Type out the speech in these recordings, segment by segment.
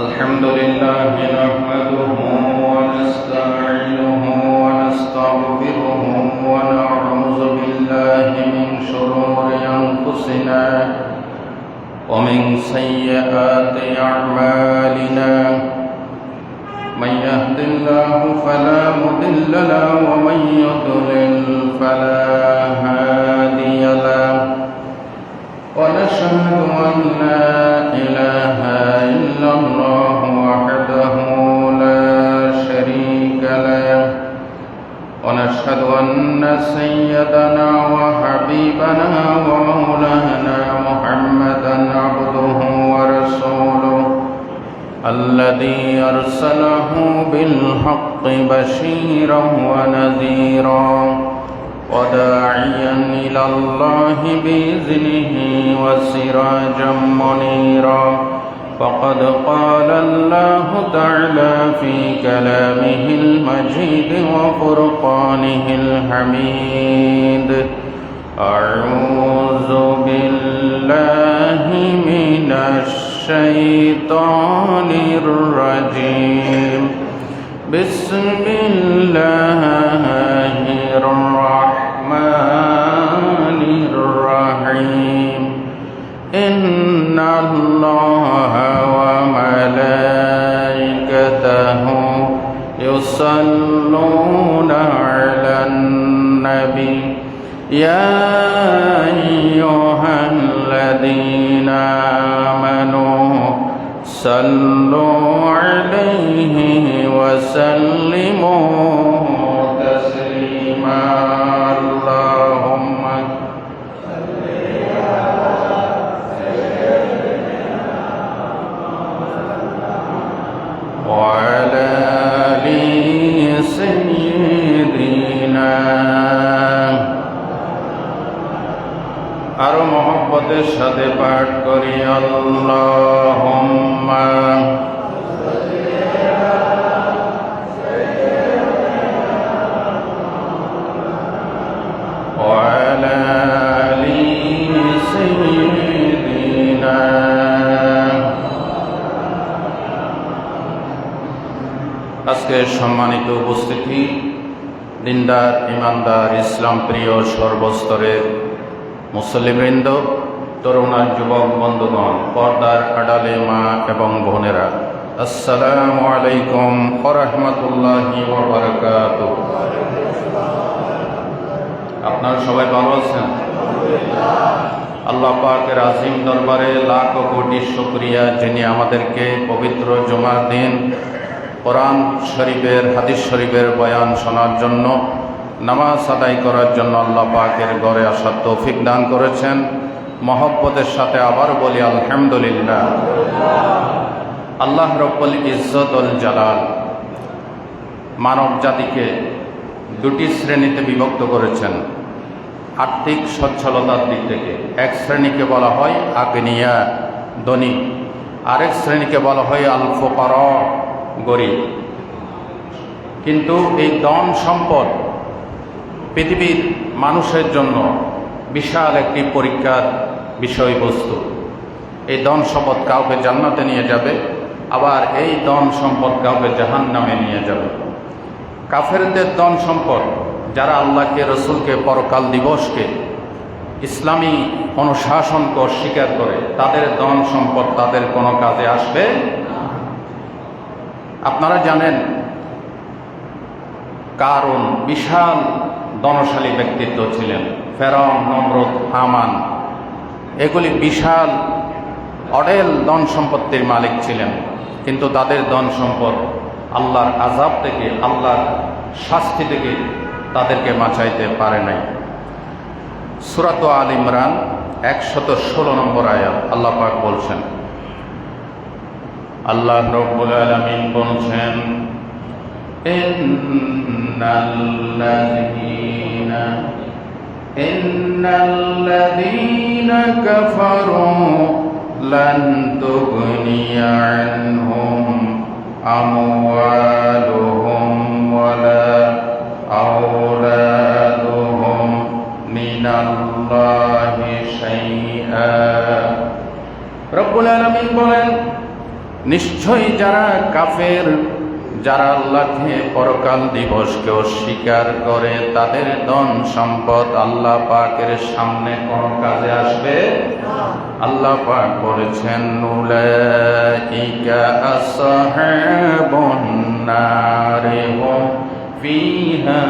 الحمد لله نحمده ونستعينه ونستغفره ونعوذ بالله من شرور أنفسنا ومن سيئات أعمالنا من يهد الله فلا مضل له ومن يضلل فلا هادي له ونشهد أن لا إله إلا الله وحده لا شريك له ونشهد أن سيدنا وحبيبنا ومولانا محمدا عبده ورسوله الذي أرسله بالحق بشيرا ونذيرا وداعيا إلى الله بإذنه وسراجا منيرا فقد قال الله تعالى في كلامه المجيد وفرقانه الحميد أعوذ بالله من الشيطان الرجيم بسم الله الرحمن الرحيم إن الله وملائكته يصلون على النبي يا أيها الذين آمنوا صلوا عليه وسلموا تسليما اللهم صل على سيدنا وعلى آل سيدنا আরো মহব্বতের সাথে পাঠ করি আল্লাহুম্মা ওয়ালা আলি সাইয়্যিদিনা। আজকে সম্মানিত উপস্থিতি, দিনদার ইমানদার ইসলাম প্রিয় সর্বস্তরের মুসল্লিবৃন্দ, তরুণ আর যুবক বন্ধুগণ, পর্দার আড়ালে মা এবং বোনেরা, আসসালামু আলাইকুম ওয়া রাহমাতুল্লাহি ওয়া বারাকাতুহু। আপনারা সবাই ভালো আছেন? আল্লাহ পাকের আজিম দরবারে লাখ কোটি শুকরিয়া, যিনি আমাদেরকে পবিত্র জুমার দিন কোরআন শরীফের হাদিস শরীফের বয়ান শোনার জন্য, নামাজ আদায় করার জন্য আল্লাহ পাকের ঘরে আসার তৌফিক দান করেছেন। মহব্বতের সাথে আবার বলি আলহামদুলিল্লাহ। আল্লাহ রব্বুল ইজ্জতুল জালাল মানব জাতিকে দুটি শ্রেণীতে বিভক্ত করেছেন আর্থিক সচ্ছলতার দিক থেকে। এক শ্রেণীকে বলা হয় আগনিয়া, ধনী, আরেক শ্রেণীকে বলা হয় আল ফুকারা, গরিব। কিন্তু এই ধন সম্পদ পৃথিবীর মানুষের জন্য বিশাল একটি পরীক্ষার বিষয়বস্তু। এই ধন সম্পদ কাউকে জান্নাতে নিয়ে যাবে, আবার এই ধন সম্পদ কাউকে জাহান্নামে নিয়ে যাবে। কাফেরদের ধন সম্পদ, যারা আল্লাহকে, রসুলকে, পরকাল দিবসকে, ইসলামী অনুশাসনকে অস্বীকার করে, তাদের ধন সম্পদ তাদের কোনো কাজে আসবে। আপনারা জানেন কারুন বিশাল ধনশালী ব্যক্তিত্ব ছিলেন। ফেরাউন, নমরুদ, হামান, এগুলি বিশাল অঢেল ধন সম্পত্তির মালিক ছিলেন, কিন্তু তাদের ধন সম্পদ আল্লাহর আযাব থেকে, আল্লাহর শাস্তি থেকে তাদেরকে বাঁচাইতে পারে নাই। সূরা আল ইমরান 116 নম্বর আয়াত আল্লাহ পাক বলছেন, আল্লাহ রাব্বুল আলামিন বলছেন, ইন্নাল্লাযীনা কাফারু লান তুগনিয়া আনহুম আমওয়ালুহুম ওয়ালা আওলাদুহুম মিনাল্লাহি শাইআ। রব্বুল আলামিন বলেন, নিশ্চয়ই যারা কাফের, যারা আল্লাহকে পরকাল দিবসকে অস্বীকার করে, তাদের ধন সম্পদ আল্লাহ পাকের সামনে কোনো কাজে আসবে। আল্লাহ পাক বলেছেন, উলাইকা আসহাবুন নারি হুম ফিহা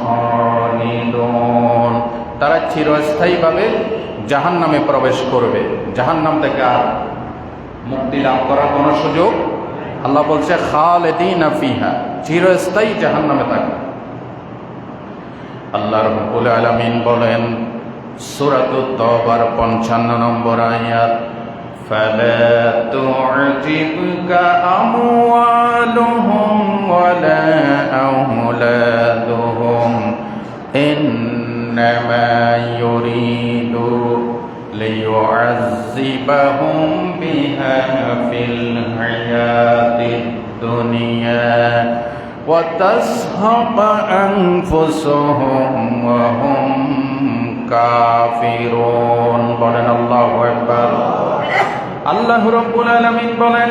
খালিদুন। তারা চিরস্থায়ীভাবে জাহান্নামে প্রবেশ করবে। জাহান্নাম থেকে আর মুক্তি লাভ করার কোনো সুযোগ। আল্লাহ বলছে খালিদিনা ফিহা, চিরস্থায়ী জাহান্নামে থাকবে। আল্লাহ রাব্বুল আলামিন বলেন সূরাতুত তাওবার 55 নম্বর আয়াত, ফালা তু'জিবকা আমওয়ালুহুম ওয়ালা আওলাদুহুম ইন্নামা ইউরিদু লিয়ু'আযযিবাহুম বিহা ফিল হায়াতিদ দুনিয়া ওয়া তাসহাবা আনফুসুহুম ওয়া হুম কাফিরুন। বলেন আল্লাহু আকবার। আল্লাহ রাব্বুল আলামিন বলেন,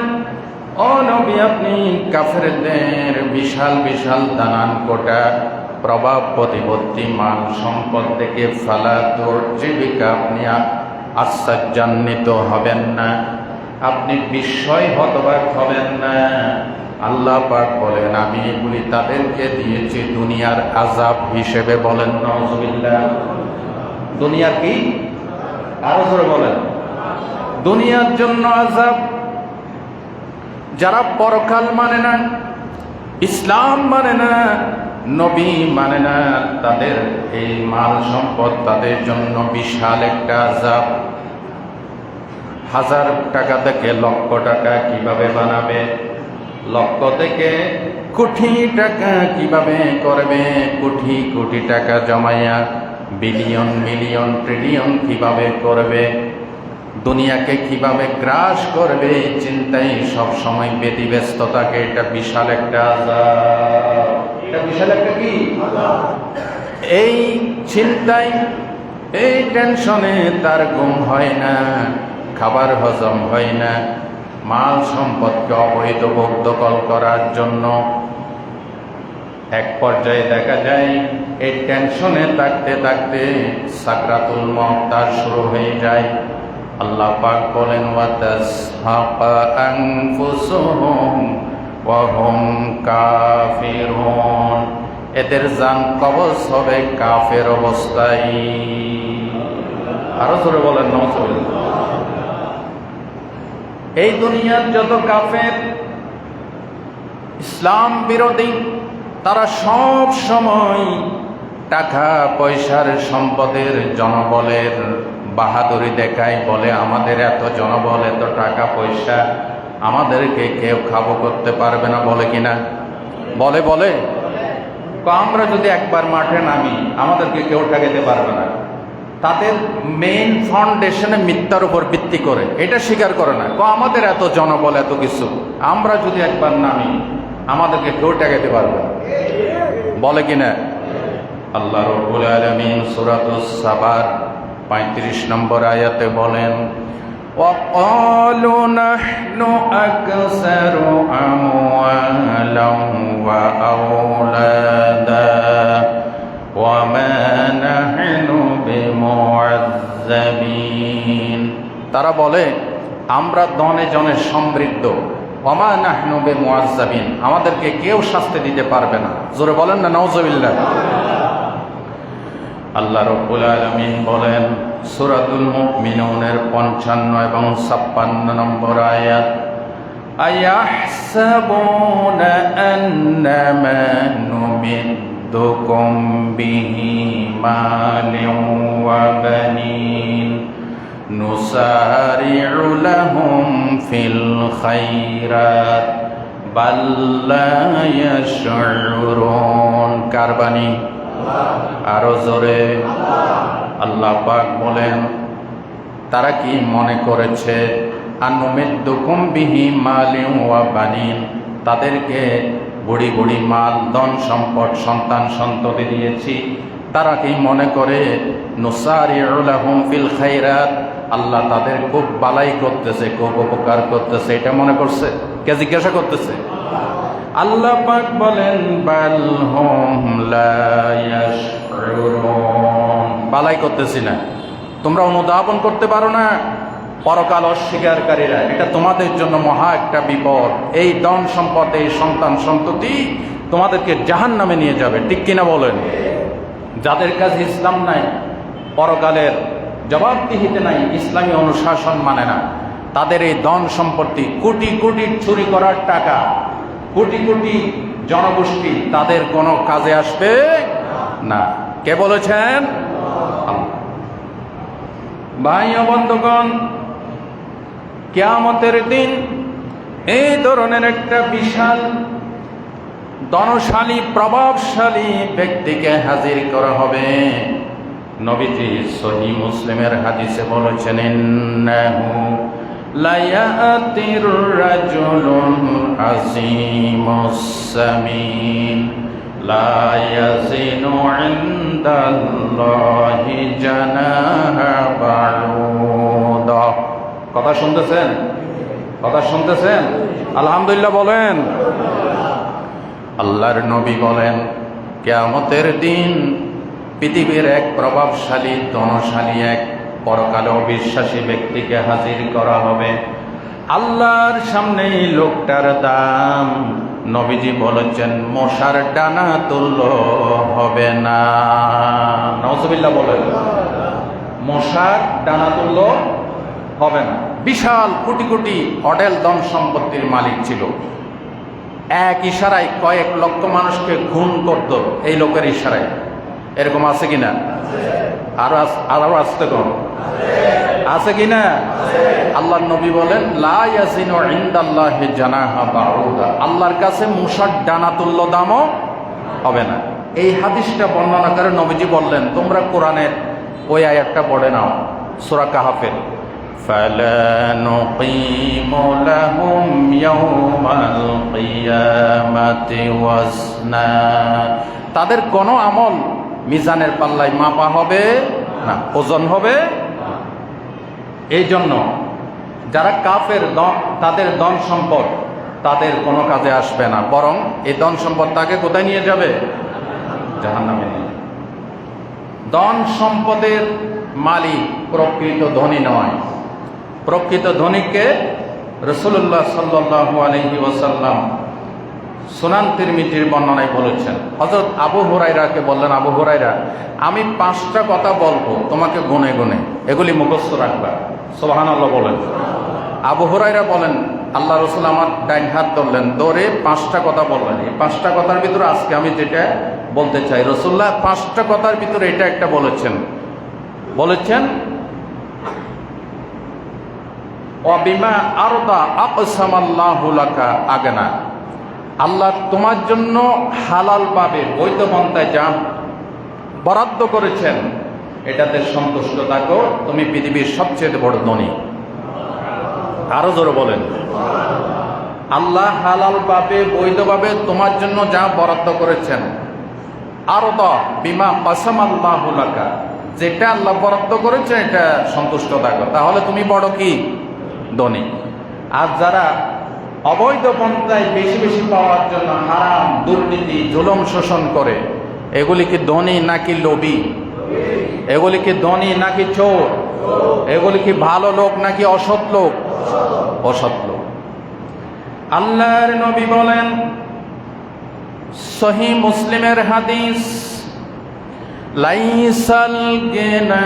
ও নবী, আপনি কাফেরদের বিশাল বিশাল দানান কোটা প্রভাব প্রতিপত্তি মাল সম্পদ থেকে ফালা তু'জিবিকা, আপনি আশ্চর্যান্বিত হবেন না, আপনি বিস্ময় হতবাক হবেন না। আল্লাহ পাক বলেন, আমি এগুলি তাদেরকে দিয়েছি দুনিয়ার আযাব হিসেবে। বলেন নাউযুবিল্লাহ। দুনিয়ার কি? আরো জোরে বলেন। দুনিয়ার জন্য আযাব। যারা পরকাল মানে না, ইসলাম মানে না, নবী মানে না, তাদের এই মাল সম্পদ তাদের জন্য বিশাল একটা আযাব। 1000 টাকা থেকে লক্ষ টাকা কিভাবে বানাবে, লক্ষ থেকে কোটি টাকা কিভাবে করবে, কোটি কোটি টাকা জমাইয়া বিলিয়ন মিলিয়ন ট্রিলিয়ন কিভাবে করবে, দুনিয়াকে কিভাবে গ্রাস করবে, চিন্তায় সব সময় ব্যতিব্যস্ত থাকে। এটা বিশাল একটা আযাব। এটা বিশাল একটা কি? এই চিন্তায়, এই টেনশনে তার ঘুম হয় না, খাবার হজম হয় না। মাল সম্পদকে অবৈধ ভোগ দখল করার জন্য এক পর্যায়ে দেখা যায় এই টেনশনে থাকতে থাকতে সাকরাতুল মউত তার শুরু হয়ে যায়। আল্লাহ পাক বলেন, ওয়া তাসহাবা আনফুসুহুম ওয়া হুম কাফিরুন, এদের জান কবজ হবে কাফের অবস্থায়। আরো জোরে বলেন নাউযুবিল্লাহ। এই দুনিয়ার যত কাফের, ইসলাম বিরোধী, তারা সব সময় টাকা পয়সার সম্পদের জনবলের বাহাদুরি দেখায়, বলে আমাদের এত জনবল, এত টাকা পয়সা, আমাদেরকে কেউ খাবো করতে পারবে না। বলে কিনা? বলে বলে আমরা যদি একবার মাঠে নামি আমাদেরকে কেউ ঠেকাতে পারবে না। তাদের মেইন ফাউন্ডেশনে মিথ্যার উপর ভিত্তি করে এটা স্বীকার করে না। আমাদের এত জনবল, এত কিছু, আমরা যদি একবার নামি আমাদেরকে কেউ ঠেকাতে পারবে না। বলে কিনা? আল্লাহ রাব্বুল আলামিন সূরাতুস সাবার 35 নম্বর আয়াতে বলেন, وَقَالُوا نَحْنُ أَكْثَرُ أَمْوَالًا وَأَوْلَادًا وَمَا نَحْنُ بِمُعَذَّبِينَ। তারা বলে আমরা ধনে জনে সমৃদ্ধ, ওমা নাহনু বিমুআজ্জাবিন, আমাদেরকে কেউ শাস্তি দিতে পারবে না। জোরে বলেন না নাউযুবিল্লাহ। আল্লাহ রাব্বুল আলামিন বলেন সূরাতুল মুমিনুনের 55 এবং 56 নম্বর আয়াত, আয়াহসাবুনা আন্নামা নুমিদ্দুকুম বিহি মালিন ওয়া বানিন নুসারি'ু লাহুম ফিল খায়রাত বাল লা ইয়াশউরুন। কারবানি আরো জোরে। আল্লাহ পাক বলেন, তারা কি মনে করেছে আনুমিদ্দুকুম বিহি মালিন ওয়া বানিন, তাদেরকে বুড়ি বুড়ি মাল, ধন সম্পদ, সন্তান সন্ততি দিয়েছি, তারা কি মনে করে নুসারি'ু লাহুম ফিল খায়রাত, আল্লাহ তাদের খুব বালাই করতেছে, খুব উপকার করতেছে, এটা মনে করছে? কে জিজ্ঞাসা করতেছে? আল্লাহ পাক বলেন বাল হুম লা ইয়াশউরুন, বালাই করতেছি না, তোমরা অনুধাবন করতে পারো না? পরকাল অস্বীকারীরা, এটা তোমাদের জন্য মহা একটা বিপদ। এই ধন সম্পদ, এই সন্তান সন্ততি তোমাদেরকে জাহান্নামে নিয়ে যাবে, ঠিক কিনা বলেন? যাদের কাছে ইসলাম নাই, পরকালের জবাবদিহিতে নাই, ইসলামী অনুশাসন মানে না, তাদের এই ধন সম্পত্তি, কোটি কোটি চুরি করার টাকা, কোটি কোটি জনগোষ্ঠী, তাদের কোনো কাজে আসবে না। কে বলেছেন? ভাই ও বন্ধুগণ, কিয়ামতের দিন এই ধরনের একটা বিশাল ধনশালী প্রভাবশালী ব্যক্তিকে হাজির করা হবে। নবীজি সহিহ মুসলিমের হাদিসে বলেছেন, ইন্নাহু লা ইয়াতির রাজুলুন আযীমুস সামিন লা ইয়াজিনু ইনদাল্লাহি জানাহা বাউদা। কথা শুনতেছেন? কথা শুনতেছেন? আলহামদুলিল্লাহ বলেন। আল্লাহর নবী বলেন, কিয়ামতের দিন পৃথিবীর এক প্রভাবশালী ধনশালী এক পরকালে অবিশ্বাসী ব্যক্তিকে হাজির করা হবে। আল্লাহর সামনে এই লোকটার দাম, নবীজি বলেছেন, মশার ডানা তুল্য হবে না। নাউজুবিল্লাহ বলেন। মশার ডানা তুল্য হবে না। বিশাল কোটি কোটি অডেল ধন সম্পত্তির মালিক ছিল। এক ইশারায় কয়েক লক্ষ মানুষকে খুন করত এই লোকের ইশারায়। এরকম আছে কিনা? আরো আসতে কম আছে কিনা? আল্লাহর নবী বলেন, লা ইয়াজিনু ইনদাল্লাহি জানাহা বাউদা, আল্লাহর কাছে মশার ডানা তুল্য দামও হবে না। এই হাদিসটা বর্ণনা করে নবীজি বললেন, তোমরা কোরআনের ওই আয়াতটা পড়ে নাও, সূরা কাহফের, ফালা নুকিমু লাহুম ইয়াওমাল কিয়ামাতি ওয়াজনা, তাদের কোনো আমল মিজানের পাল্লায় মাপা হবে না, ওজন হবে। এই জন্য যারা কাফের, তাদের ধন সম্পদ তাদের কোনো কাজে আসবে না, বরং এই ধন সম্পদ তাকে কোথায় নিয়ে যাবে? জাহান্নামে নিয়ে। ধন সম্পদের মালিক প্রকৃত ধনী নয়। প্রকৃত ধনীকে রাসূলুল্লাহ সাল্লাল্লাহু আলাইহি ওয়াসাল্লাম সুনান তিরমিজির বর্ণনায় বলেছেন। হযরত আবু হুরায়রাকে বললেন, আবু হুরায়রা, আমি 5টা কথা বলবো, তোমাকে গুনে গুনে এগুলি মুখস্থ রাখবা। সুবহানাল্লাহ বলেন। আবু হুরায়রা বলেন, আল্লাহ রাসূল আমার ডাইন হাত ধরলেন, ধরে 5টা কথা বললেন। এই 5টা কথার ভিতরে আজকে আমি যেটা বলতে চাই, রাসূলুল্লাহ 5টা কথার ভিতরে এটা একটা বলেছেন। ওয়াবিমা আরদা আকসামাল্লাহু লাকা আগনা, আল্লাহ তোমার জন্য হালাল ভাবে বৈধ পন্থায় যা বরাদ্দ করেছেন এটাতে সন্তুষ্ট থাকো, তুমি পৃথিবীর সবচেয়ে বড় ধনী। আরো জোরে বলেন। আল্লাহ হালাল ভাবে বৈধভাবে তোমার জন্য যা বরাদ্দ করেছেন, আরদা বিমা কাসামাল্লাহু লাকা, যেটা আল্লাহ বরাদ্দ করেছেন এটা সন্তুষ্ট থাকো, তাহলে তুমি বড় কি? ধনী। আর যারা অবৈধ পন্থায় বেশি বেশি পাওয়ার জন্য হারাম, দুর্নীতি, জুলুম শোষণ করে, এগুলি কি ধনী নাকি লোভী? এগুলি কি ধনী নাকি চোর? এগুলি কি ভালো লোক নাকি অসৎ লোক? অসৎ লোক। আল্লাহর নবী বলেন, সহিহ মুসলিমের হাদিস, লাইসাল গিনা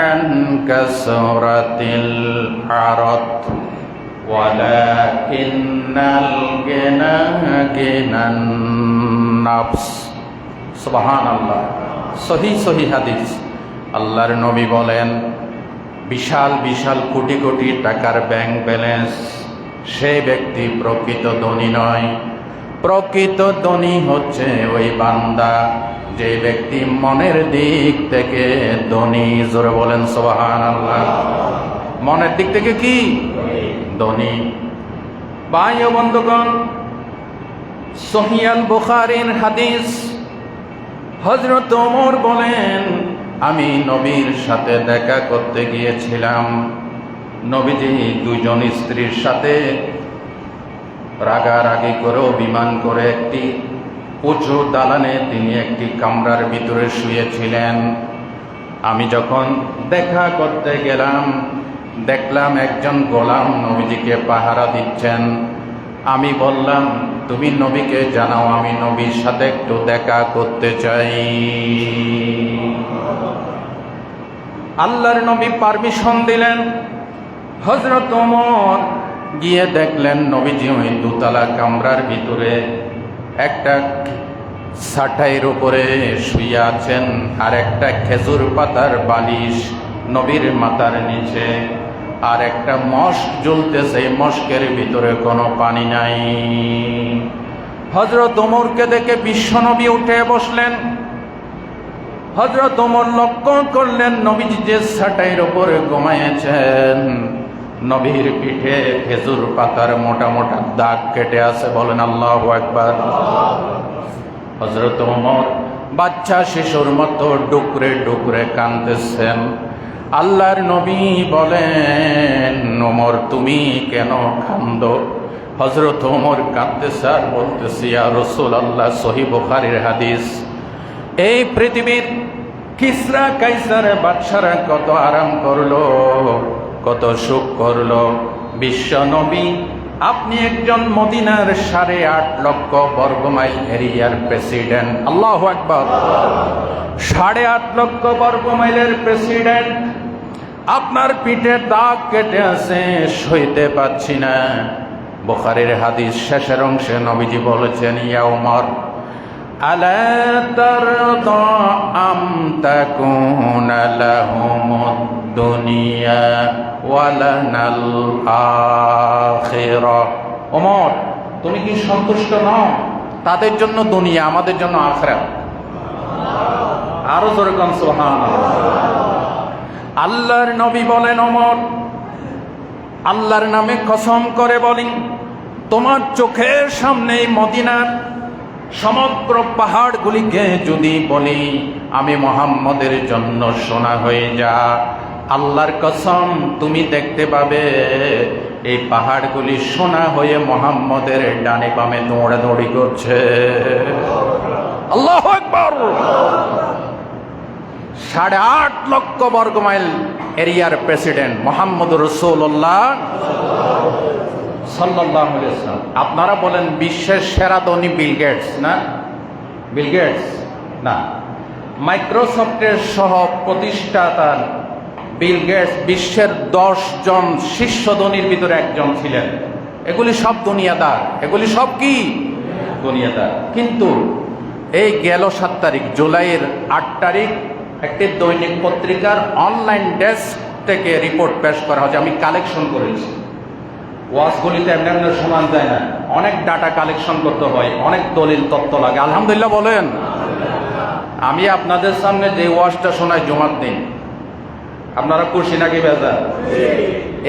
আন কাসরাতিল আরাত ওয়ালাকিন্নাল গিনা গিনান নাফস। সুবহানাল্লাহ। সহিহ হাদিস। আল্লাহর নবী বলেন, বিশাল বিশাল কোটি কোটি টাকার ব্যাংক ব্যালেন্স, সেই ব্যক্তি প্রকৃত ধনী নয়। প্রকৃত ধনী হচ্ছে ওই বান্দা যে ব্যক্তি মনের দিক থেকে ধনী। জোরে বলেন সুবহানাল্লাহ। মনের দিক থেকে কি? ধনী। ভাই ও বন্ধুগণ, সহিহ আল বুখারীর হাদিস, হযরত ওমর বলেন, আমি নবীর সাথে দেখা করতে গিয়েছিলাম। নবীজি দুইজন স্ত্রীর সাথে রাগারাগি করে অভিমান করে একটি উঁচু দালানে তিনি একটি কামরার ভিতরে শুয়েছিলেন। আমি যখন দেখা করতে গেলাম, দেখলাম একজন গোলাম নবীজিকে পাহারা দিচ্ছেন। আমি বললাম, তুমি নবীকে জানাও আমি নবীর সাথে একটু দেখা করতে চাই। আল্লাহর নবী পারমিশন দিলেন। হযরত ওমর গিয়ে দেখলেন নবীজি ওই দোতলা কামরার ভিতরে একটা ছাটাইয়ের উপরে শুয়ে আছেন, আর একটা খেজুর পাতার বালিশ নবীর মাথার নিচে, আর একটা মশক জ্বলতেছে, মশকের ভিতরে কোনো পানি নাই। হযরত ওমরকে দেখে বিশ্বনবী উঠে বসলেন। হযরত ওমর লক্ষ্য করলেন নবীজি যে ছাটাইয়ের উপরে ঘুমাইয়েছেন, নবীর পিঠে খেজুর পাতার মোটা মোটা দাগ কেটে আছে। বলেন আল্লাহু আকবার। হযরত ওমর বাচ্চা শিশুর মতো ডুকরে ডুকরে কাঁদতেছেন। আল্লাহর নবী বলেন, ওমর তুমি কেন কাঁদো? হযরত ওমর কাঁদতেছে আর বলতেছে, ইয়া রাসূলুল্লাহ, সহিহ বুখারীর হাদিস, এই পৃথিবীর কিসরা কাইসার বাদশারা কত আরাম করলো, কত সুখ করলো, বিশ্ব নবী আপনি একজন মদিনার 8.5 লক্ষ বর্গমাইল এরিয়ার প্রেসিডেন্ট। আল্লাহু আকবার। 8.5 লক্ষ বর্গমাইলের প্রেসিডেন্ট, আপনার পিঠে দাগ কেটে আছে, সইতে পাচ্ছি না। বুখারীর হাদিস শেষের অংশে নবীজি বলেছেন, ইয়া ওমর, আলা তারদা আম তাকুনা লাহুমুদ দুনিয়া ওয়া লানাল আখিরা। ওমর, তুমি কি সন্তুষ্ট নও? তাদের জন্য দুনিয়া, আমাদের জন্য আখিরাত। আরো জোরে কোন সুবহানাল্লাহ। আল্লাহর নবী বলেন, ওমর, আল্লাহর নামে কসম করে বলি, তোমার চোখের সামনে মদিনার সমগ্র পাহাড়গুলিকে যদি বলি আমি মুহাম্মদের জন্য সোনা হয়ে যা, আল্লাহর কসম তুমি দেখতে পাবে এই পাহাড়গুলি সোনা হয়ে মুহাম্মদের ডানে বামে দৌড়াদৌড়ি করছে। আল্লাহু আকবার। 8.5 লক্ষ বর্গমাইল এরিয়ার প্রেসিডেন্ট মুহাম্মদুর রাসূলুল্লাহ সাল্লাল্লাহু আলাইহি ওয়াসাল্লাম। আপনারা বলেন বিশ্বের সেরা ধনী বিল গেটস না? বিল গেটস না, মাইক্রোসফটের সহ প্রতিষ্ঠাতা বিল গেটস বিশ্বের 10 জন শীর্ষ ধনীর ভিতরে একজন ছিলেন। এগুলি সব দুনিয়াদার, এগুলি সব কি দুনিয়াদার। কিন্তু এই গেল 7 তারিখ, জুলাইয়ের 8 তারিখ একটি দৈনিক পত্রিকার অনলাইন ডেস্ক থেকে রিপোর্ট পেশ করা হয়েছে। আমি কালেকশন করেছি। ওয়াজগুলিতে এমনি সমান যায় না, অনেক ডাটা কালেকশন করতে হয়, অনেক দলিল তথ্য লাগে। আলহামদুলিল্লাহ বলেন। আমি আপনাদের সামনে যে ওয়াজটা শোনাই জুমার দিন, আপনারা খুশি নাকি বেজার?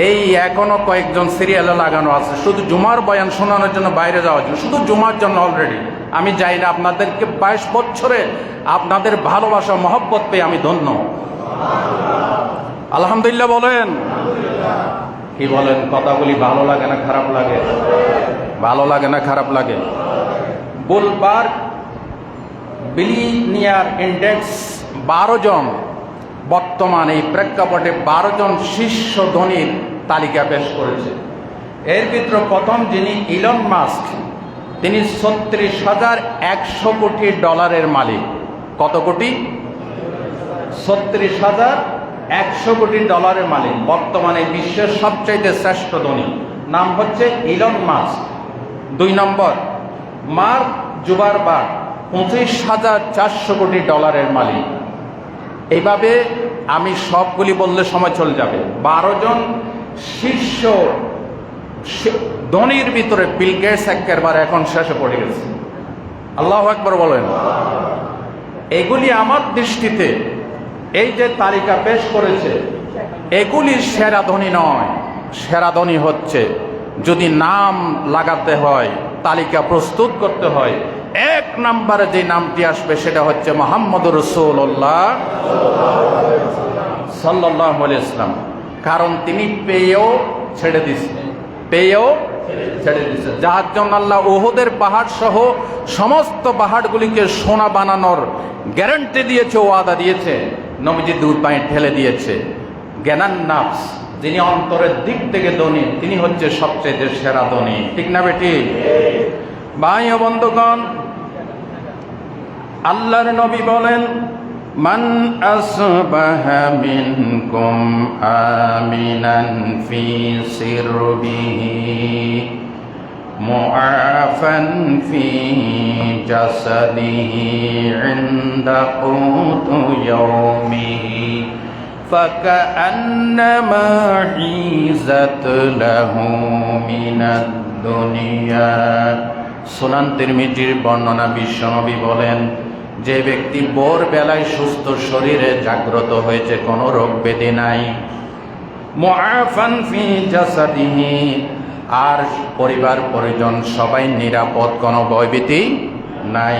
এই এখনো কয়েকজন সিরিয়ালে লাগানো আছে শুধু জুমার বয়ান শোনানোর জন্য, বাইরে যাওয়ার জন্য, শুধু জুমার জন্য অলরেডি। আমি যাই না, আপনাদেরকে 22 বছরে আপনাদের ভালোবাসা মহব্বত পেয়ে আমি ধন্য। আলহামদুলিল্লাহ বলেন। কি বলেন? কথাগুলি ভালো লাগে না খারাপ লাগে? ভালো লাগে না খারাপ লাগে? বুলবার বিলিনিয়ার ইন্ডেক্স 12 জন, বর্তমানে এই প্রেক্ষাপটে 12 জন শীর্ষ ধনীর তালিকা পেশ করেছে। এর ভিতরে প্রথম যিনি ইলন মাস্ক, তিনি 36,100 কোটি ডলারের মালিক। কত কোটি? 36,100 কোটি ডলারের মালিক। বর্তমানে বিশ্বের সবচাইতে শ্রেষ্ঠ ধনী নাম হচ্ছে ইলন মাস্ক। 2 নম্বর মার্ক জুকারবার্গ, 25,400 কোটি ডলারের মালিক। এইভাবে আমি সবগুলি বললে সময় চলে যাবে। 12 জন শীর্ষ ধনীর ভিতরে বিল গেটস একেবারে এখন শেষে পড়ে গেছে। আল্লাহু আকবার বলেন। এগুলি আমার দৃষ্টিতে এই যে তালিকা পেশ করেছে, এগুলি সেরা ধনী নয়। সেরা ধনী হচ্ছে, যদি নাম লাগাতে হয়, তালিকা প্রস্তুত করতে হয়, এক নম্বরে যে নামটি আসবে সেটা হচ্ছে মুহাম্মদুর রাসূলুল্লাহ সাল্লাল্লাহু আলাইহি ওয়াসাল্লাম। কারণ তিনি পেয়েও ছেড়ে দিয়েছেন, যার জন্য আল্লাহ উহুদের পাহাড় সহ সমস্ত পাহাড়গুলিকে সোনা বানানোর গ্যারান্টি দিয়েছে, ওয়াদা দিয়েছে, নবীজি দুই পায়ে ঠেলে দিয়েছে। জ্ঞানান নাফস, যিনি অন্তরের দিক থেকে ধনী, তিনি হচ্ছে সবচেয়ে সেরা ধনী। ঠিক না বেটি? ভাই ও বন্ধুগণ, আল্লাহর নবী বলেন, মান আসবাহা মিনকুম আমিনান ফি সিরবিহি মুআফান ফি জাসাদিহি ইনদা কুতু ইয়াউমিহি ফাকান্নামা হিজাত লাহু মিনাদ দুনিয়া। সুনান তিরমিজির বর্ণনা, বিশ্বনবী বলেন, যে ব্যক্তি ভোর বেলায় সুস্থ শরীরে জাগ্রত হয়েছে, কোনো রোগ ব্যাধি নাই, মুআফান ফি জাসাদিহি, আর পরিবার পরিজন সবাই নিরাপদ, কোনো ভয়ভীতি নাই।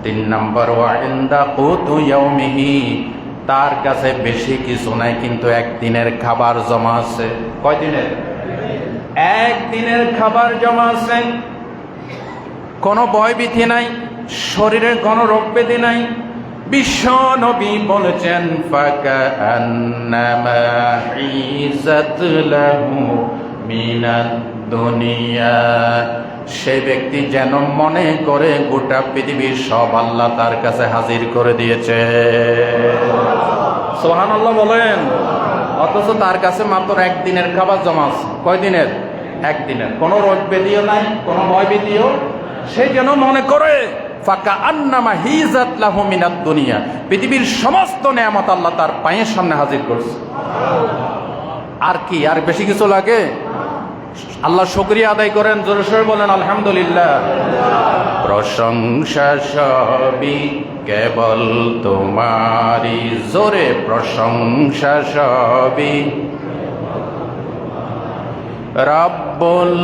3 নম্বর, ওয়া ইনদা কুতু ইয়াউমিহি, তার কাছে বেশি কিছু নাই কিন্তু একদিনের খাবার জমা আছে। কয় দিনের? একদিনের খাবার জমা আছে, কোনো ভয়ভীতি নাই, শরীরে কোনো রোগ ব্যাধি নাই। বিশ্ব নবী বলেছেন, ফাকান্নামা হিজাত লাহু মিনাদ দুনিয়া, সে ব্যক্তি যেন মনে করে গোটা পৃথিবীর সব আল্লাহ তার কাছে হাজির করে দিয়েছে। সুবহানাল্লাহ বলেন। অথচ তার কাছে মাত্র একদিনের খাবার জমা আছে। কয় দিনের? একদিনের। কোনো রোগ ব্যাধিও নাই, কোনো ভয় ভীতিও। সে যেন মনে করে ফাকান্নামা হিজাত লাহু মিনাদ দুনিয়া, পৃথিবীর সমস্ত নেয়ামত আল্লাহ তার পায়ের সামনে হাজির করছে। আর কি, আর বেশি কিছু লাগে? আল্লাহ শুকরিয়া আদায় করেন, জোরে সোরে বলেন আলহামদুলিল্লাহ। প্রশংসা সবই কেবল তোমারি, জোরে প্রশংসা সবই রব্বুল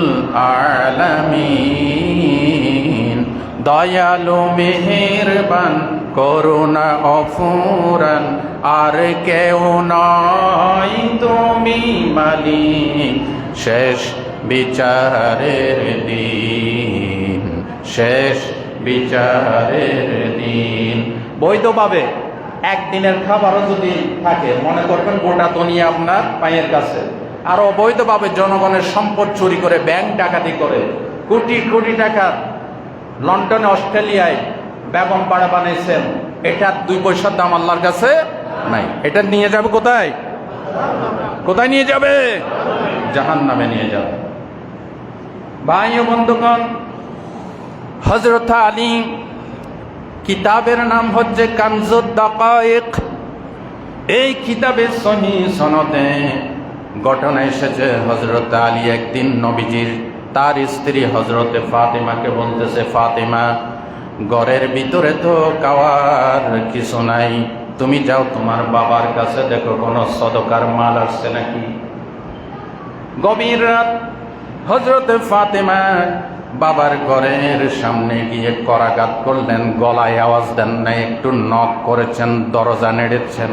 আলামিন, দয়ালু মেহেরবান করুণা অফুরান, আর কেউ নয় তুমি মালিক, শেষ বিচারের দিন, শেষ বিচারের দিন। বৈধভাবে একদিনের খাবারও যদি থাকে, মনে করবেন গোটা দুনিয়া আপনার পায়ের কাছে, আর অবৈধভাবে জনগণের সম্পদ চুরি করে, ব্যাংক ডাকাতি করে, কোটি কোটি টাকা লন্ডনে অস্ট্রেলিয়ায় বেগম পাড়া বানাইছেন, এটার 2 পয়সার দাম আল্লাহর কাছে নাই। এটা নিয়ে যাবে কোথায়? কোথায় নিয়ে যাবে? জাহান্নামে নিয়ে যাবে। ভাই ও বন্ধুগণ, হযরত আলী, কিতাবের নাম হচ্ছে কানজুদ দাকায়েক। এই কিতাবে সহিহ সনদে ঘটনা এসেছে, হযরত আলী একদিন নবীজির তার স্ত্রী হযরতে ফাতেমাকে বলতেছে, ফাতেমা, ঘরের ভিতরে তো খাওয়ার কিছু নাই, তুমি যাও তোমার বাবার কাছে, দেখো কোনো সদকার মাল আসছে নাকি। গভীর রাত, হযরতে ফাতেমা বাবার ঘরের সামনে গিয়ে করাঘাত করলেন, গলায় আওয়াজ দেন নাই, একটু নক করেছেন, দরজা নেড়েছেন।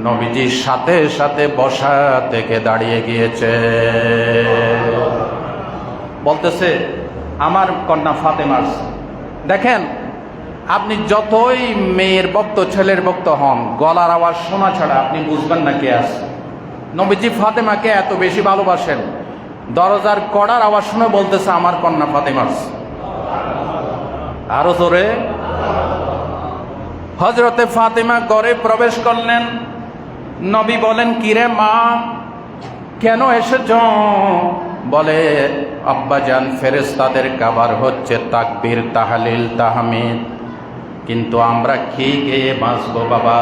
নবীজির সাথে সাথে বসা থেকে দাঁড়িয়ে গিয়েছে, বলতেছে, আমার কন্যা ফাতেমা। দেখেন, আপনি যতই মেয়ের ভক্ত, ছেলের ভক্ত হন, গলার আওয়াজ শোনা ছাড়া আপনি বুঝবেন না কে আছে। নবীজি ফাতেমাকে এত বেশি ভালোবাসেন, দরজার কড়ার আওয়াজ শুনে বলতেছে, আমার কন্যা ফাতেমা। আরো জোরে। হযরতে ফাতেমা ঘরে প্রবেশ করলেন। নবী বলেন, কিরে মা, কেন এসেছ? বলে, আব্বাজান, ফেরেশতাদের খাবার হচ্ছে তাকবীর, তাহলিল, তাহমিদ, কিন্তু আমরা খেয়ে বাঁচবো বাবা,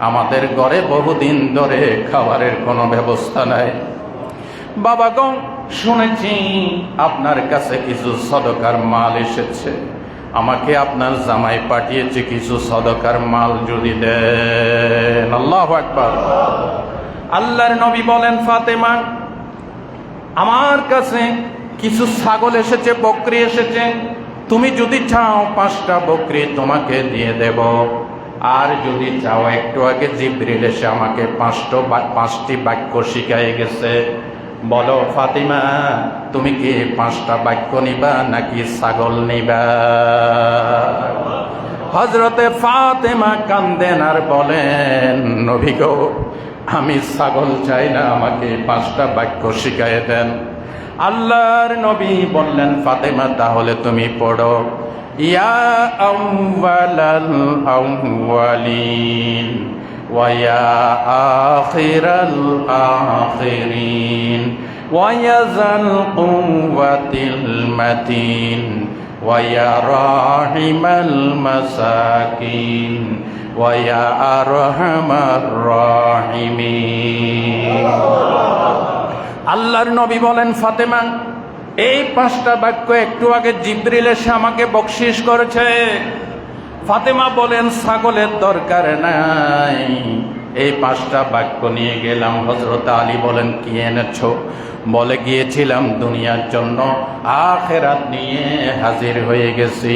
আমাদের ঘরে বহুদিন ধরে খাবারের কোনো ব্যবস্থা নাই। বাবা গো, শুনেছি আপনার কাছে কিছু সদকার মাল এসেছে, আমাকে আপনার জামাই পাঠিয়েছে কিছু সদকার মাল যদি দেন। আল্লাহু আকবার। আল্লাহর নবী বলেন, ফাতেমা, আমার কাছে কিছু ছাগল এসেছে, বকরি এসেছে, তুমি যদি চাও 5টা বকরি তোমাকে দিয়ে দেব, আর যদি চাও, একটু আগে জিবরিল এসে আমাকে 5টি বাক্য শিখাই গেছে। বলো ফাতিমা, তুমি কি 5টা বাক্য নিবা নাকি ছাগল নিবা? হযরতে ফাতেমা কান্দেন আর বলেন, নবী গো, আমি ছাগল চাই না, আমাকে 5টা বাক্য শিখাই দেন। আল্লাহর নবী বললেন, ফাতেমা তাহলে তুমি পড়ো, ইয়া আউয়ালাল আউয়ালিন ওয়া ইয়া আখিরাল আখিরিন ওয়া ইয়া যাল কুওয়াতিল মাতিন ওয়া ইয়া রাহিমাল মাসাকিন ওয়া ইয়া আরহামার রাহিমিন। আল্লাহর নবী বলেন, ফাতেমা, এই 5টা বাক্য একটু আগে জিবরিল এসে আমাকে বকশিশ করেছে। ফাতেমা বলেন, ছাগলের দরকার নাই, এই 5টা বাক্য নিয়ে গেলাম। হযরত আলী বলেন, কি এনেছো? বলে, গিয়েছিলাম দুনিয়ার জন্য, আখিরাত নিয়ে হাজির হয়ে গেছি।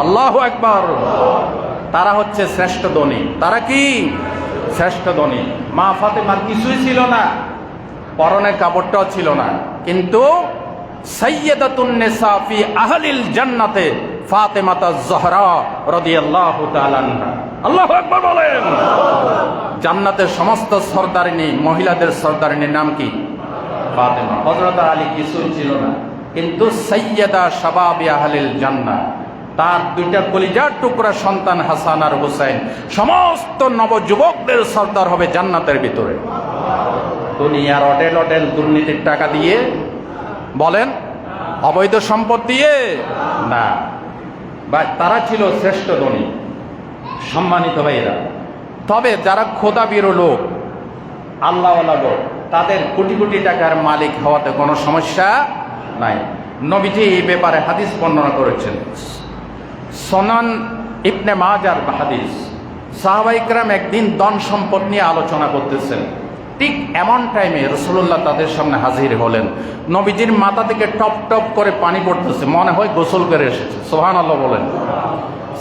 আল্লাহু আকবার। তারা হচ্ছে শ্রেষ্ঠ ধনী। তারা কি? শ্রেষ্ঠ ধনী। মা ফাতেমার কিছুই ছিল না, পরনের কাপড়টাও ছিল না, কিন্তু সাইয়্যিদাতুন নিসা ফি আহলিল জান্নাতে ফাতেমাতুজ জহরা রাদিয়াল্লাহু তাআলা আনহা। আল্লাহু আকবার বলেন। জান্নাতের সমস্ত সরদারিনী, মহিলাদের সরদারিনীর নাম কি? ফাতেমা। হযরত আলী কিছুই ছিল না, কিন্তু সাইয়্যিদা শাবাবি আহলিল জান্নাহ, তার 2টা কলিজার টুকরা সন্তান হাসান আর হুসাইন সমস্ত নবযুবকদের সর্দার হবে জান্নাতের ভিতরে। দুনিয়ার অটেল দুর্নীতির টাকা দিয়ে, বলেন অবৈধ সম্পদ দিয়ে না, তারা ছিল শ্রেষ্ঠ ধনী, সম্মানিত ভাইরা। তবে যারা খোদাবীর লোক, আল্লাহওয়ালা লোক, তাদের কোটি কোটি টাকার মালিক হওয়াতে কোনো সমস্যা নাই। নবীজি এই ব্যাপারে হাদিস বর্ণনা করেছেন, সুনান ইবনে মাজার হাদিস। সাহাবায়ে কেরাম একদিন ধন সম্পদ নিয়ে আলোচনা করতেছেন, ঠিক এমন টাইমে রাসূলুল্লাহ তাদের সামনে হাজির হলেন। নবীজির মাথা থেকে টপ টপ করে পানি পড়তেছে, মনে হয় গোসল করে এসেছে। সুবহানাল্লাহ বলেন।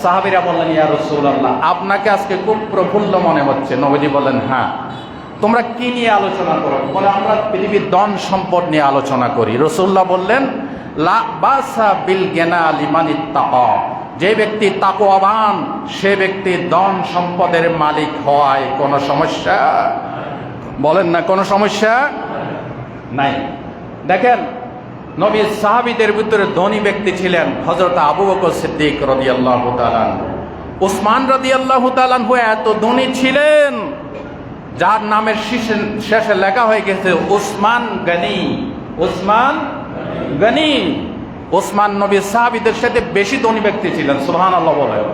সাহাবীরা বললেন, ইয়া রাসূলুল্লাহ, আপনাকে আজকে খুব প্রফুল্ল মনে হচ্ছে। নবীজি বলেন, হ্যাঁ। তোমরা কি নিয়ে আলোচনা করো? বলে, আমরা পৃথিবীর ধন সম্পদ নিয়ে আলোচনা করি। রাসূলুল্লাহ বললেন, লা বাসা বিল গিনা লিমান ইত্তাকা, যে ব্যক্তি তাকওয়াবান সে ব্যক্তি ধন সম্পদের মালিক হওয়ায় কোনো সমস্যা, বলেন না, কোনো সমস্যা নাই। দেখেন, নবীর সাহাবীদের ভিতরে ধনী ব্যক্তি ছিলেন হযরত আবু বকর সিদ্দিক রাদিয়াল্লাহু তাআলা আনহু। উসমান রাদিয়াল্লাহু তাআলা আনহু এত ধনী ছিলেন, যার নামের শেষে লেখা হয়ে গেছে উসমান গনি। উসমান গনি। উসমান নবীর সাহাবীদের সাথে বেশি ধনী ব্যক্তি ছিলেন। সুবহানাল্লাহ বলেন।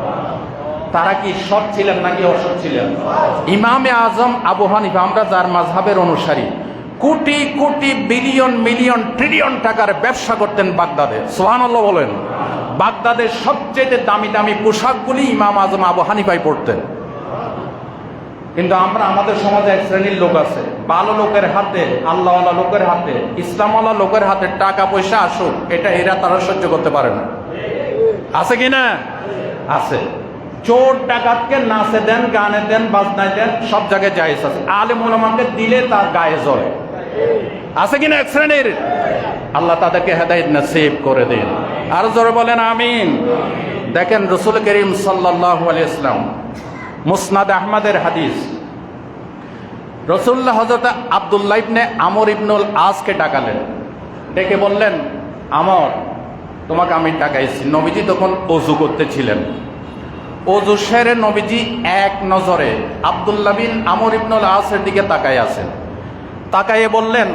তারা কি সৎ ছিলেন নাকি অসৎ ছিলেন? ইমামে আজম আবু হানিফা, আমরা যার মাযহাবের অনুসারী, crore crore billion million trillion টাকার ব্যবসা করতেন বাগদাদে। সুবহানাল্লাহ বলেন। বাগদাদের সবচেয়ে দামি দামি পোশাকগুলি ইমাম আজম আবু হানিফাই পরতেন। কিন্তু আমরা, আমাদের সমাজে এক শ্রেণীর লোক আছে, ভালো লোকের হাতে, আল্লাহওয়ালা লোকের হাতে, ইসলামওয়ালা লোকের হাতে টাকা পয়সা আসুক, এটা এরা তারা সহ্য করতে পারে না। আছে কি না? আছে। চোর ডাকাতকে নাচে দেন, গানে দেন, বাজনায় দেন, সব জায়গায় জায়েজ আছে। আলেম ওলামাকে দিলে তার গায়ে জ্বলে। আছে কিনা এক শ্রেণীর? আল্লাহ তাদেরকে হেদায়েত নসিব করে দিন। আর জোরে বলেন আমিন। দেখেন, রাসূল করিম সাল্লাল্লাহু আলাইহি ওয়াসাল্লাম, মুসনাদ আহমদের হাদিস, রাসূলুল্লাহ হযরত আব্দুল্লাহ ইবনে আমর ইবনুল আসকে ডাকালেন, ডেকে বললেন, আমর, তোমাকে আমি ডাকাইছি। নবীজি তখন ওযু করতেছিলেন। ওযু সেরে নবীজি এক নজরে আব্দুল্লাহ বিন আমর ইবনুল আসের দিকে তাকায় আছেন। তাকায়ে বললেন,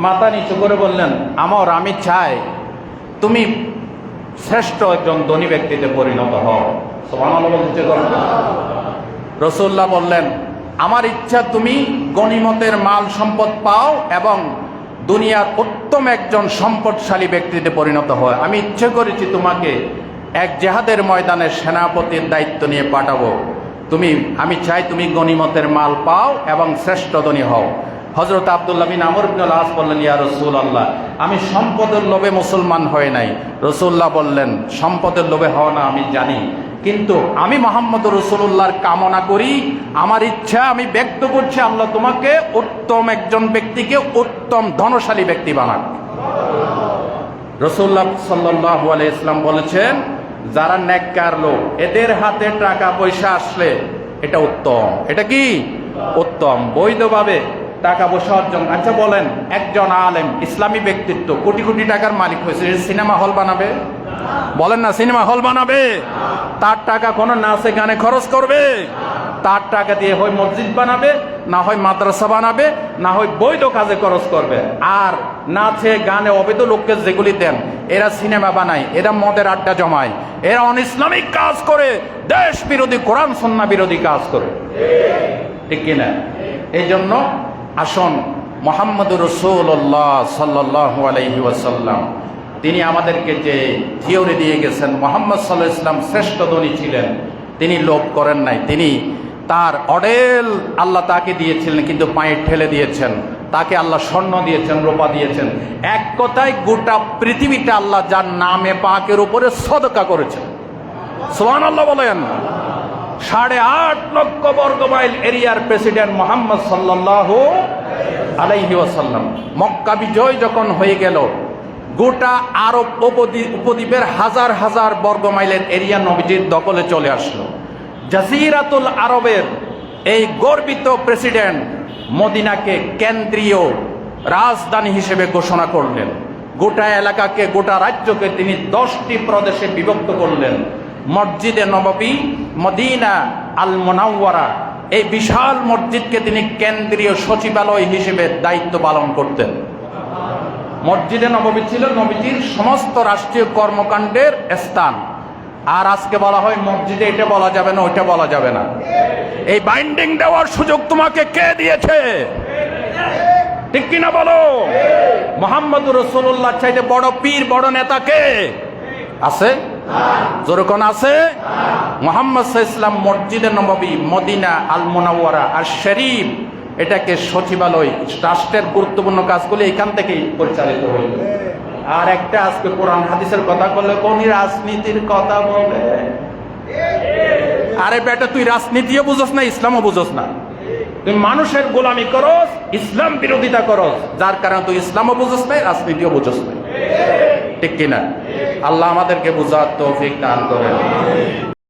মাথা নিচু করে বললেন, আমর, আমি চাই তুমি শ্রেষ্ঠ একজন ধনী ব্যক্তিতে পরিণত হও। সুবহানাল্লাহ বলতে করেন। রাসূলুল্লাহ বললেন, আমার ইচ্ছা তুমি গনিমতের মাল সম্পদ পাও এবং দুনিয়ার উত্তম একজন সম্পদশালী ব্যক্তিতে পরিণত হয়। আমি ইচ্ছে করেছি তোমাকে এক জিহাদের ময়দানে সেনাপতির দায়িত্ব নিয়ে পাঠাবো। আমি চাই তুমি গনিমতের মাল পাও এবং শ্রেষ্ঠ ধনী হও। হযরত আব্দুল্লাহ বিন আমর ইবনে আস বললেন, ইয়া রাসূলুল্লাহ, আমি সম্পদের লোভে মুসলমান হই নাই। রাসূলুল্লাহ বললেন, সম্পদের লোভে হও না আমি জানি, কিন্তু আমি মুহাম্মদ রাসূলুল্লাহর কামনা করি, আমার ইচ্ছা আমি ব্যক্ত করছি, আল্লাহ তোমাকে উত্তম একজন ব্যক্তিকে উত্তম ধনশালী ব্যক্তি বানাক। রাসূলুল্লাহ সাল্লাল্লাহু আলাইহি ওয়াসাল্লাম বলেছেন, যারা নেককার লোক, এদের হাতে টাকা পয়সা আসলে এটা উত্তম। এটা কি উত্তম? বৈধভাবে টাকা পয়সা অর্জন। আচ্ছা বলেন, একজন আলেম ইসলামী ব্যক্তিত্ব কোটি কোটি টাকার মালিক হয়েছে, সিনেমা হল বানাবে? বলেন না, সিনেমা হল বানাবে? তার টাকা কোনো নাচে গানে খরচ করবে? তার টাকা দিয়ে হয় মসজিদ বানাবে, না হয় মাদ্রাসা বানাবে, না হয় বৈধ কাজে খরচ করবে। আর নাচে গানে অবৈধ লোককে যেগুলি দেন, এরা সিনেমা বানায়, এরা মদের আড্ডা জমায়, এরা অনইসলামিক কাজ করে, দেশ বিরোধী, কোরআন সুন্নাহ বিরোধী কাজ করে, ঠিক কিনা? এই জন্য আসুন, মুহাম্মদুর রাসূলুল্লাহ সাল্লাল্লাহু আলাইহি ওয়াসাল্লাম তিনি আমাদেরকে যে থিওরি দিয়ে গেছেন, মুহাম্মদ সাল্লাল্লাহু আলাইহি ওয়াসাল্লাম শ্রেষ্ঠ ধনী ছিলেন, তিনি লোভ করেন নাই। তিনি তার অডেল আল্লাহ তাকে দিয়েছিলেন, কিন্তু পায়ে ঠেলে দিয়েছেন। তাকে আল্লাহ স্বর্ণ দিয়েছেন, রূপা দিয়েছেন। এক কথায় গোটা পৃথিবীটা আল্লাহ যার নামে পাকের উপরে সদকা করেছেন। সুবহানাল্লাহ বলেন। 8.5 লক্ষ বর্গ মাইল এরিয়ার প্রেসিডেন্ট মুহাম্মদ সাল্লাল্লাহু আলাইহি ওয়াসাল্লাম। মক্কা বিজয় যখন হয়ে গেল, গোটা আরব উপদ্বীপের হাজার হাজার বর্গ মাইলের এরিয়া নবীজির দখলে চলে আসলো। জাজিরাতুল আরবের এই গর্বিত প্রেসিডেন্ট মদিনাকে কেন্দ্রীয় রাজধানী হিসেবে ঘোষণা করলেন। গোটা এলাকাকে, গোটা রাজ্যকে তিনি 10টি প্রদেশে বিভক্ত করলেন। মসজিদে নববী, মদিনা আল মুনাওয়ারা, এই বিশাল মসজিদকে তিনি কেন্দ্রীয় সচিবালয় হিসেবে দায়িত্ব পালন করতেন। মসজিদে নববী ছিল নবীজির সমস্ত রাষ্ট্রীয় কর্মকাণ্ডের স্থান। আর আজকে বলা হয় মসজিদে এটা বলা যাবে না, ওইটা বলা যাবে না। এই বাইন্ডিং দেওয়ার সুযোগ তোমাকে কে দিয়েছে? ঠিক কিনা বলো? মুহাম্মদুর রাসূলুল্লাহ চাইতে বড় পীর, বড় নেতা কে আছে? যেরকম আছে মুহাম্মদ সাল্লাল্লাহু আলাইহি ওয়াসাল্লাম মসজিদে নববী, মদিনা আল মুনাওয়ারা আর শরীফ, এটাকে সচিবালয়, রাষ্ট্রের গুরুত্বপূর্ণ কাজগুলি এখান থেকেই পরিচালিত হইল। আর একটা আজকে কোরআন হাদিসের কথা বললে কোন রাজনীতির কথা বলে? আরে বেটা, তুই রাজনীতিও বুঝোস না, ইসলামও বুঝোস না। তুই মানুষের গোলামি করস, ইসলাম বিরোধিতা করস, যার কারণে তুই ইসলামও বুঝোস না, রাজনীতিও বুঝোস না। ঠিক কিনা? আল্লাহ আমাদেরকে বুঝার তৌফিক দান করেন।